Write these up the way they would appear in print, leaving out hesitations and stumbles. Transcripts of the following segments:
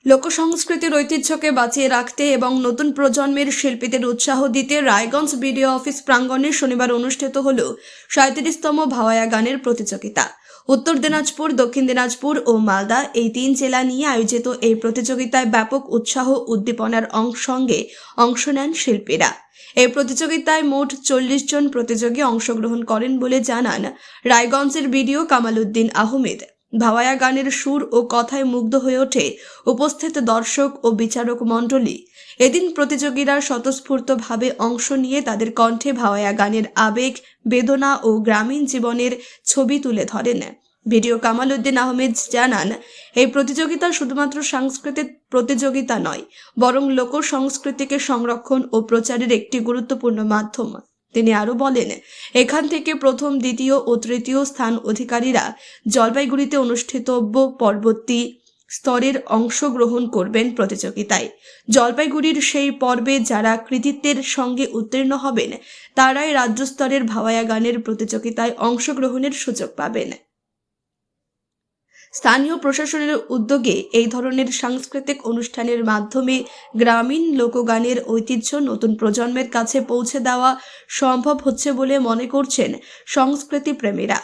লোকসংস্কৃতির ঐতিহ্যকে বাঁচিয়ে রাখতে এবং নতুন প্রজন্মের শিল্পীদের উৎসাহ দিতে রায়গঞ্জ বিডিও অফিস প্রাঙ্গণে শনিবার অনুষ্ঠিত হল ৩৭তম ভাওয়াইয়া গানের প্রতিযোগিতা। উত্তর দিনাজপুর, দক্ষিণ দিনাজপুর ও মালদা এই তিন জেলা নিয়ে আয়োজিত এই প্রতিযোগিতায় ব্যাপক উৎসাহ উদ্দীপনার সঙ্গে অংশ নেন শিল্পীরা। এই প্রতিযোগিতায় মোট ৪০ জন প্রতিযোগী অংশগ্রহণ করেন বলে জানান রায়গঞ্জের বিডিও কামাল উদ্দিন আহমেদ। ভাওয়াইয়া গানের সুর ও কথায় মুগ্ধ হয়ে ওঠে উপস্থিত দর্শক ও বিচারক মণ্ডলী। এদিন প্রতিযোগীরা স্বতঃস্ফূর্তভাবে অংশ নিয়ে তাদের কণ্ঠে ভাওয়াইয়া গানের আবেগ, বেদনা ও গ্রামীণ জীবনের ছবি তুলে ধরেন। ভিডিও কামাল উদ্দিন আহমেদ জানান, এই প্রতিযোগিতা শুধুমাত্র সাংস্কৃতিক প্রতিযোগিতা নয়, বরং লোক সংস্কৃতিকে সংরক্ষণ ও প্রচারের একটি গুরুত্বপূর্ণ মাধ্যম। তিনি আরও বলেন, এখান থেকে প্রথম, দ্বিতীয় ও তৃতীয় স্থান অধিকারীরা জলপাইগুড়িতে অনুষ্ঠিতব্য পরবর্তী স্তরের অংশগ্রহণ করবেন প্রতিযোগিতায়। জলপাইগুড়ির সেই পর্বে যারা কৃতিত্বের সঙ্গে উত্তীর্ণ হবেন তারাই রাজ্য স্তরের ভাওয়াইয়া গানের প্রতিযোগিতায় অংশগ্রহণের সুযোগ পাবেন। স্থানীয় প্রশাসনের উদ্যোগে এই ধরনের সাংস্কৃতিক অনুষ্ঠানের মাধ্যমে গ্রামীণ লোকগানের ঐতিহ্য নতুন প্রজন্মের কাছে পৌঁছে দেওয়া সম্ভব হচ্ছে বলে মনে করছেন সংস্কৃতি প্রেমীরা।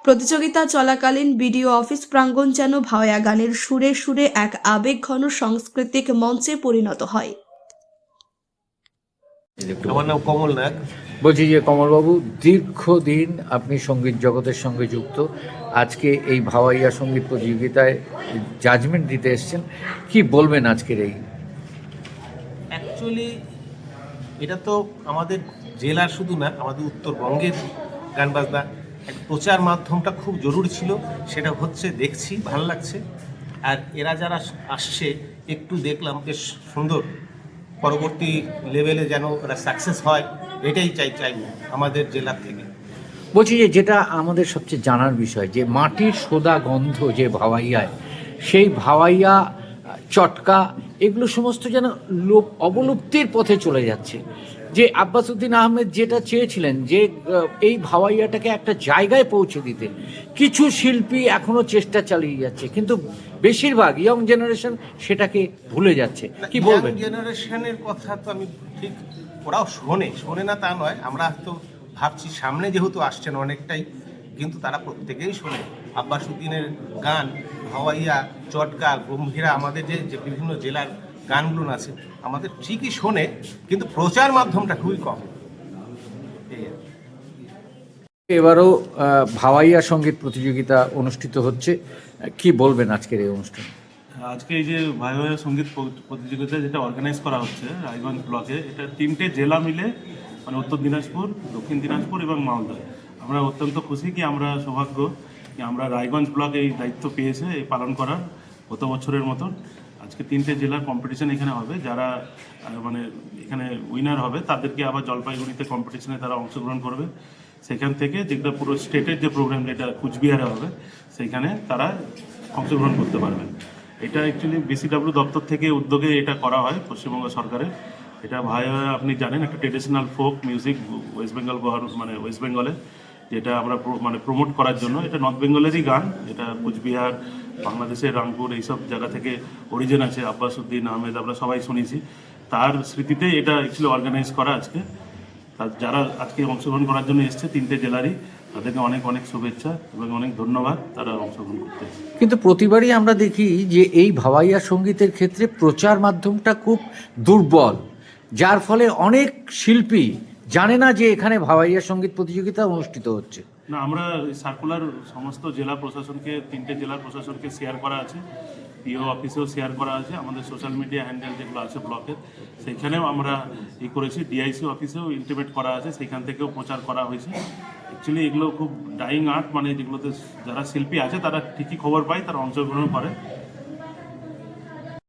প্রতিযোগিতা চলাকালীন বিডিও অফিস প্রাঙ্গণ যেন ভাওয়াইয়া গানের সুরে সুরে এক আবেগঘন সাংস্কৃতিক মঞ্চে পরিণত হয়। আমার নাম কমল নাগ। বলছি যে কমলবাবু, দীর্ঘদিন আপনি সঙ্গীত জগতের সঙ্গে যুক্ত, আজকে এই ভাওয়াইয়া সঙ্গীত প্রতিযোগিতায় জাজমেন্ট দিতে এসেছেন, কি বলবেন আজকের এই? অ্যাকচুয়ালি এটা তো আমাদের জেলার শুধু না, আমাদের উত্তরবঙ্গের গান বাজনা এক প্রচার মাধ্যমটা খুব জরুরি ছিল। সেটা হচ্ছে, দেখছি, ভালো লাগছে। আর এরা যারা আসছে একটু দেখলাম বেশ সুন্দর, পরবর্তী লেভেলে যেন ওরা সাকসেস হয় এটাই চাইব আমাদের জেলার থেকে। বলছি যে যেটা আমাদের সবচেয়ে জানার বিষয়, যে মাটির সোদা গন্ধ যে ভাওয়াইয়ায়, সেই ভাওয়াইয়া চটকা এগুলো সমস্ত যেন অবলুপ্তির পথে চলে যাচ্ছে। যে আব্বাস উদ্দিন আহমেদ যেটা চেয়েছিলেন যে এই ভাওয়াইয়াটাকে একটা জায়গায় পৌঁছে দিতে, কিছু শিল্পী এখনো চেষ্টা চালিয়ে যাচ্ছে, কিন্তু বেশিরভাগ ইয়ং জেনারেশন সেটাকে ভুলে যাচ্ছে। কি বলবেন? জেনারেশনের কথা তো আমি ঠিক, ওরাও শোনে না তা নয়, আমরা তো ভাবছি সামনে যেহেতু আসছেন অনেকটাই, কিন্তু তারা প্রত্যেকেই শোনে। আব্বাস উদ্দিনের গান, ভাওয়াইয়া, চটকা, গম্ভীরা, আমাদের যে বিভিন্ন জেলার গানগুলো আছে আমাদের ঠিকই শোনে, কিন্তু প্রচার মাধ্যমটা খুবই কম। এবারও ভাওয়াইয়া সঙ্গীত প্রতিযোগিতা অনুষ্ঠিত হচ্ছে, কি বলবেন আজকের এই অনুষ্ঠান? আজকে এই যে ভাওয়াইয়া সঙ্গীত প্রতিযোগিতা যেটা অর্গানাইজ করা হচ্ছে রায়গঞ্জ ব্লকে, এটা 3টে জেলা মিলে, মানে উত্তর দিনাজপুর, দক্ষিণ দিনাজপুর এবং মালদা। আমরা অত্যন্ত খুশি কি আমরা সৌভাগ্য কি আমরা রায়গঞ্জ ব্লক এই দায়িত্ব পেয়েছে এই পালন করার গত বছরের মতন। আজকে 3টে জেলার কম্পিটিশন এখানে হবে, যারা মানে এখানে উইনার হবে তাদেরকে আবার জলপাইগুড়িতে কম্পিটিশনে তারা অংশগ্রহণ করবে। সেখান থেকে যেটা পুরো স্টেটের যে প্রোগ্রাম যেটা কুচবিহারে হবে, সেইখানে তারা অংশগ্রহণ করতে পারবেন। এটা অ্যাকচুয়ালি বিসিডাব্লিউ দপ্তর থেকে উদ্যোগে এটা করা হয় পশ্চিমবঙ্গ সরকারের। এটা ভাইয়া আপনি জানেন একটা ট্রেডিশনাল ফোক মিউজিক ওয়েস্ট বেঙ্গলে, যেটা আমরা মানে প্রমোট করার জন্য। এটা নর্থ বেঙ্গলেরই গান, এটা কুচবিহার, বাংলাদেশের রাংপুর এইসব জায়গা থেকে অরিজিন আছে। আব্বাস উদ্দিন আহমেদ আমরা সবাই শুনেছি, তার স্মৃতিতে এটা অ্যাকচুয়ালি অর্গানাইজ করা আজকে। যারা আজকে অংশগ্রহণ করার জন্য এসছে 3টে জেলারই, তাদেরকে অনেক অনেক শুভেচ্ছা এবং অনেক ধন্যবাদ তারা অংশগ্রহণ করতে। কিন্তু প্রতিবারই আমরা দেখি যে এই ভাওয়াইয়া সঙ্গীতের ক্ষেত্রে প্রচার মাধ্যমটা খুব দুর্বল, যার ফলে অনেক শিল্পী জানে না যে এখানে ভাওয়াইয়া সঙ্গীত প্রতিযোগিতা অনুষ্ঠিত হচ্ছে। না, আমরা সার্কুলার সমস্ত জেলা প্রশাসনকে, 3টে জেলার প্রশাসনকে শেয়ার করা আছে, পিও অফিসেও শেয়ার করা আছে, আমাদের সোশ্যাল মিডিয়া হ্যান্ডেল যেগুলো আছে ব্লকের সেইখানেও আমরা করেছি, ডিআইসি অফিসেও ইন্টিমেট করা আছে, সেইখান থেকেও প্রচার করা হয়েছে। অ্যাকচুয়ালি এগুলো খুব ডাইং আর্ট, মানে যেগুলোতে যারা শিল্পী আছে তারা ঠিকই খবর পায়, তারা অংশগ্রহণ করে।